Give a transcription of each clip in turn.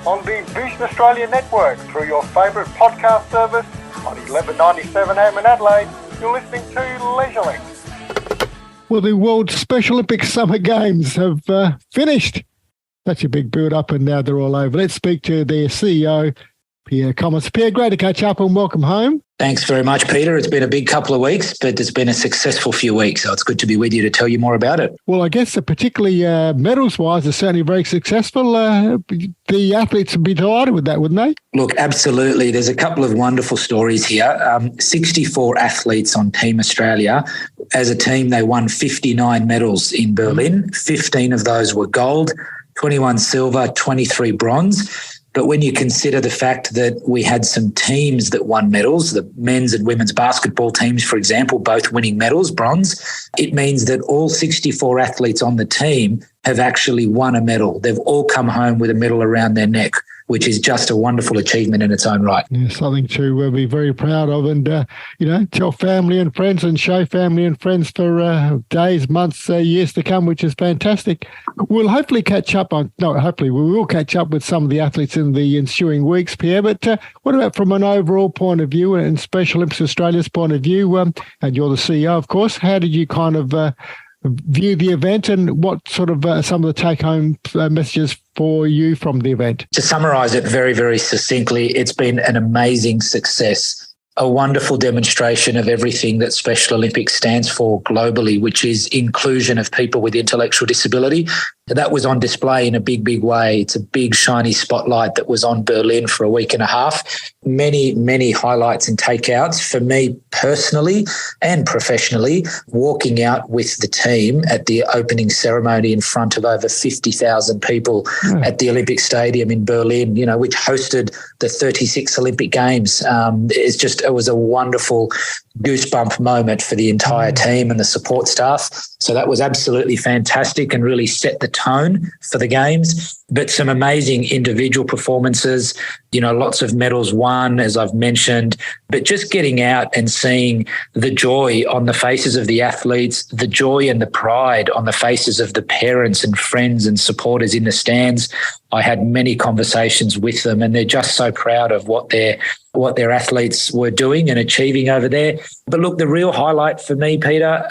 on the Vision Australia network through your favourite podcast service on 1197 AM in Adelaide. You're listening to Leisure Links. Well, the World Special Olympics Summer Games have finished. Such a big build-up, and now they're all over. Let's speak to their CEO, Pierre Comis. Pierre, great to catch up and welcome home. Thanks very much, Peter. It's been a big couple of weeks, but it's been a successful few weeks, so it's good to be with you to tell you more about it. Well, I guess particularly medals-wise, it's certainly very successful. The athletes would be delighted with that, wouldn't they? Look, absolutely. There's a couple of wonderful stories here. 64 athletes on Team Australia. As a team, they won 59 medals in Berlin. 15 of those were gold, 21 silver, 23 bronze. But when you consider the fact that we had some teams that won medals, the men's and women's basketball teams, for example, both winning medals, bronze, it means that all 64 athletes on the team have actually won a medal. They've all come home with a medal around their neck, which is just a wonderful achievement in its own right. Yeah, something to be very proud of and, tell family and friends and show family and friends for days, months, years to come, which is fantastic. We'll hopefully catch up we will catch up with some of the athletes in the ensuing weeks, Pierre, but what about from an overall point of view and Special Olympics Australia's point of view, and you're the CEO, of course, how did you kind of view the event and what sort of some of the take-home messages for you from the event? To summarise it very, very succinctly, it's been an amazing success, a wonderful demonstration of everything that Special Olympics stands for globally, which is inclusion of people with intellectual disability. That was on display in a big, big way. It's a big, shiny spotlight that was on Berlin for a week and a half. Many, many highlights and takeouts for me personally and professionally, walking out with the team at the opening ceremony in front of over 50,000 people at the Olympic Stadium in Berlin, which hosted the 36 Olympic Games. It was a wonderful goosebump moment for the entire team and the support staff. So that was absolutely fantastic and really set the tone for the Games. But some amazing individual performances, lots of medals won, as I've mentioned, but just getting out and seeing the joy on the faces of the athletes, the joy and the pride on the faces of the parents and friends and supporters in the stands. I had many conversations with them and they're just so proud of what their athletes were doing and achieving over there. But look, the real highlight for me, Peter,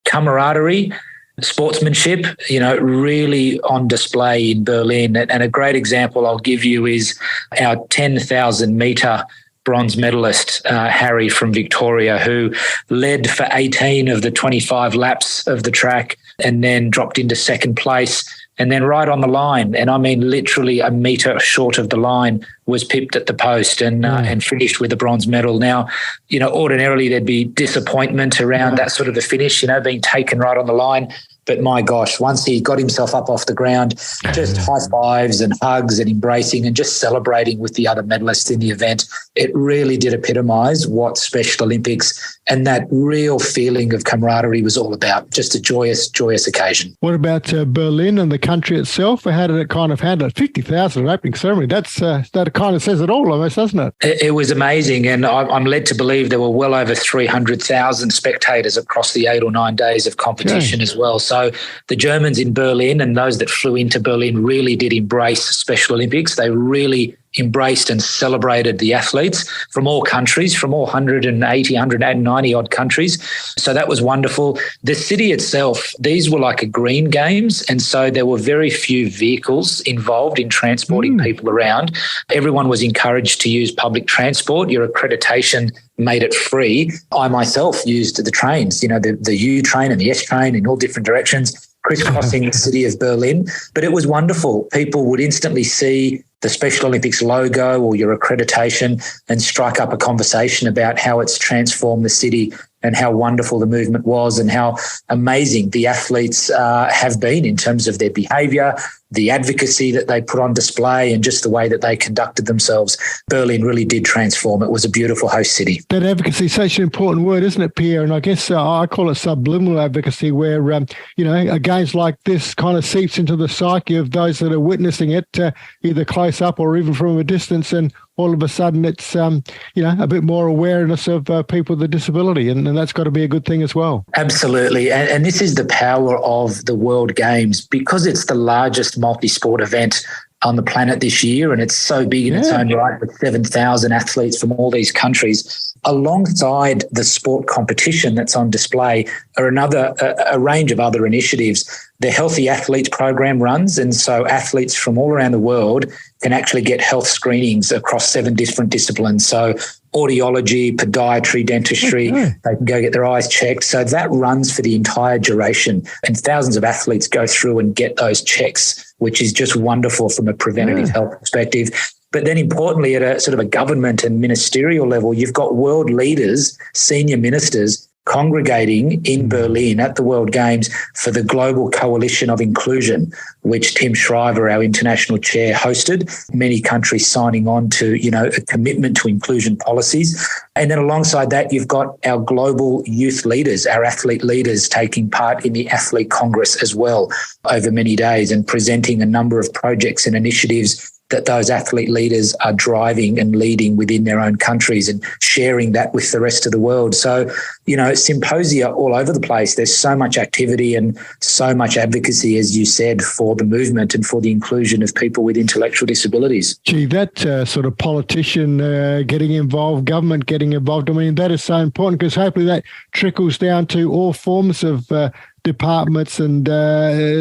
camaraderie, sportsmanship, really on display in Berlin. And a great example I'll give you is our 10,000 metre bronze medalist, Harry from Victoria, who led for 18 of the 25 laps of the track and then dropped into second place. And then right on the line, and I mean literally a metre short of the line, was pipped at the post and finished with a bronze medal. Now, ordinarily there'd be disappointment around that sort of a finish, being taken right on the line. But my gosh, once he got himself up off the ground, just high fives and hugs and embracing and just celebrating with the other medalists in the event, it really did epitomise what Special Olympics and that real feeling of camaraderie was all about. Just a joyous, joyous occasion. What about Berlin and the country itself? How did it kind of handle it? 50,000 at opening ceremony. That kind of says it all almost, doesn't it? It was amazing. And I'm led to believe there were well over 300,000 spectators across the 8 or 9 days of competition as well. So the Germans in Berlin and those that flew into Berlin really did embrace Special Olympics. They really embraced and celebrated the athletes from all countries, from all 190 odd countries. So that was wonderful. The city itself, these were like a green games. And so there were very few vehicles involved in transporting people around. Everyone was encouraged to use public transport. Your accreditation made it free. I myself used the trains, the U train and the S train in all different directions, crisscrossing the city of Berlin. But it was wonderful. People would instantly see the Special Olympics logo or your accreditation and strike up a conversation about how it's transformed the city and how wonderful the movement was and how amazing the athletes have been in terms of their behaviour, the advocacy that they put on display and just the way that they conducted themselves. Berlin really did transform. It was a beautiful host city. That advocacy is such an important word, isn't it, Pierre? And I guess I call it subliminal advocacy where, a games like this kind of seeps into the psyche of those that are witnessing it, either close up or even from a distance, and all of a sudden it's, a bit more awareness of people with a disability, and that's got to be a good thing as well. Absolutely. And this is the power of the World Games. Because it's the largest multi-sport event on the planet this year, and it's so big in its own right with 7,000 athletes from all these countries. Alongside the sport competition that's on display are a range of other initiatives. The Healthy Athletes program runs, and so athletes from all around the world can actually get health screenings across 7 different disciplines. So audiology, podiatry, dentistry, they can go get their eyes checked. So that runs for the entire duration, and thousands of athletes go through and get those checks, which is just wonderful from a preventative health perspective. But then importantly, at a sort of a government and ministerial level, you've got world leaders, senior ministers congregating in Berlin at the World Games for the Global Coalition of Inclusion, which Tim Shriver, our international chair, hosted. Many countries signing on to, a commitment to inclusion policies. And then alongside that, you've got our global youth leaders, our athlete leaders taking part in the Athlete Congress as well over many days and presenting a number of projects and initiatives that those athlete leaders are driving and leading within their own countries and sharing that with the rest of the world. So, symposia all over the place. There's so much activity and so much advocacy, as you said, for the movement and for the inclusion of people with intellectual disabilities. Gee, that sort of politician getting involved, government getting involved, I mean, that is so important because hopefully that trickles down to all forms of departments and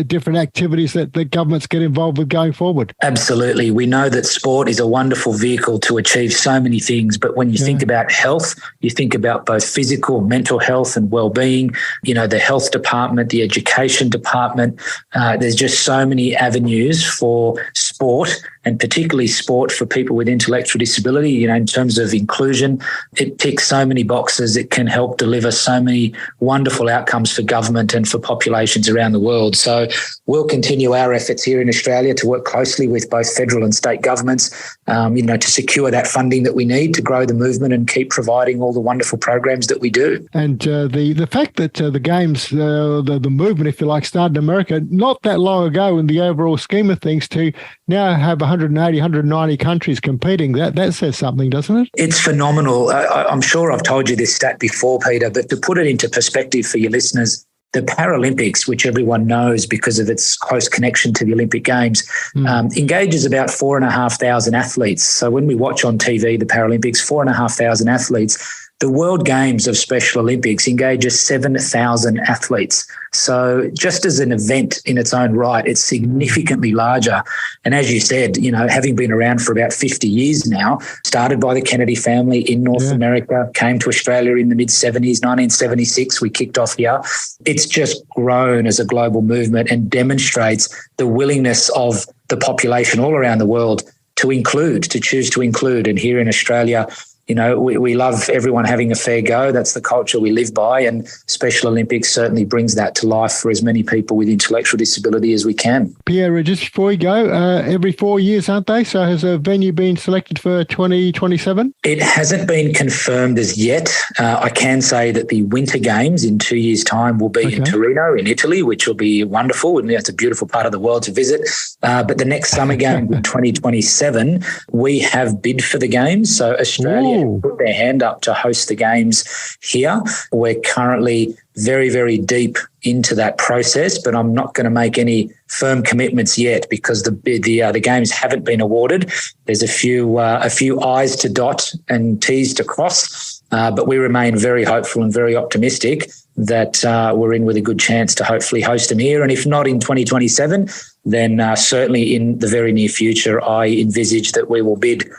different activities that the governments get involved with going forward. Absolutely. We know that sport is a wonderful vehicle to achieve so many things, but when you think about health, you think about both physical, mental health and well-being, the health department, the education department. There's just so many avenues for sport, and particularly sport for people with intellectual disability, in terms of inclusion. It ticks so many boxes. It can help deliver so many wonderful outcomes for government and for populations around the world. So we'll continue our efforts here in Australia to work closely with both federal and state governments, to secure that funding that we need to grow the movement and keep providing all the wonderful programs that we do. And the fact that the Games, the movement, if you like, started in America not that long ago in the overall scheme of things to now have 180, 190 countries competing, that says something, doesn't it? It's phenomenal. I'm sure I've told you this stat before, Peter, but to put it into perspective for your listeners, the Paralympics, which everyone knows because of its close connection to the Olympic Games, engages about 4,500 athletes. So when we watch on TV the Paralympics, 4,500 athletes. The World Games of Special Olympics engages 7,000 athletes. So just as an event in its own right, it's significantly larger. And as you said, having been around for about 50 years now, started by the Kennedy family in North America, came to Australia in the mid-70s, 1976, we kicked off here. It's just grown as a global movement and demonstrates the willingness of the population all around the world to choose to include. And here in Australia, we love everyone having a fair go. That's the culture we live by, and Special Olympics certainly brings that to life for as many people with intellectual disability as we can. Pierre, just before we go, every 4 years, aren't they? So has a venue been selected for 2027? It hasn't been confirmed as yet. I can say that the Winter Games in 2 years' time will be in Torino in Italy, which will be wonderful. And it's a beautiful part of the world to visit. But the next Summer Games in 2027, we have bid for the Games. So Australia put their hand up to host the Games here. We're currently very, very deep into that process, but I'm not going to make any firm commitments yet because the Games haven't been awarded. There's a few I's to dot and T's to cross, but we remain very hopeful and very optimistic that we're in with a good chance to hopefully host them here. And if not in 2027, then certainly in the very near future, I envisage that we will bid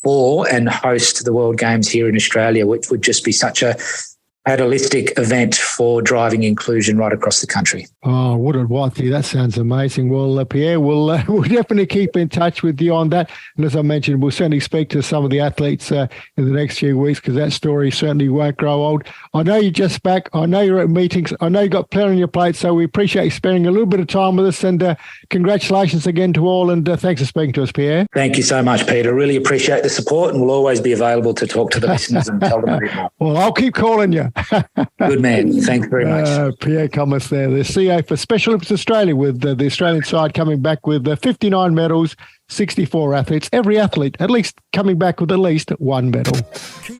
for and host the World Games here in Australia, which would just be such a catalytic event for driving inclusion right across the country. Oh, what a wathi. That sounds amazing. Well, Pierre, we'll definitely keep in touch with you on that. And as I mentioned, we'll certainly speak to some of the athletes in the next few weeks because that story certainly won't grow old. I know you're just back. I know you're at meetings. I know you've got plenty on your plate, so we appreciate you spending a little bit of time with us. And congratulations again to all. And thanks for speaking to us, Pierre. Thank you so much, Peter. Really appreciate the support, and we'll always be available to talk to the listeners and tell them a bit more. Well, I'll keep calling you. Good man. Thanks very much. Pierre Comis there, the CEO for Special Olympics Australia, with the Australian side coming back with 59 medals, 64 athletes. Every athlete at least coming back with at least one medal.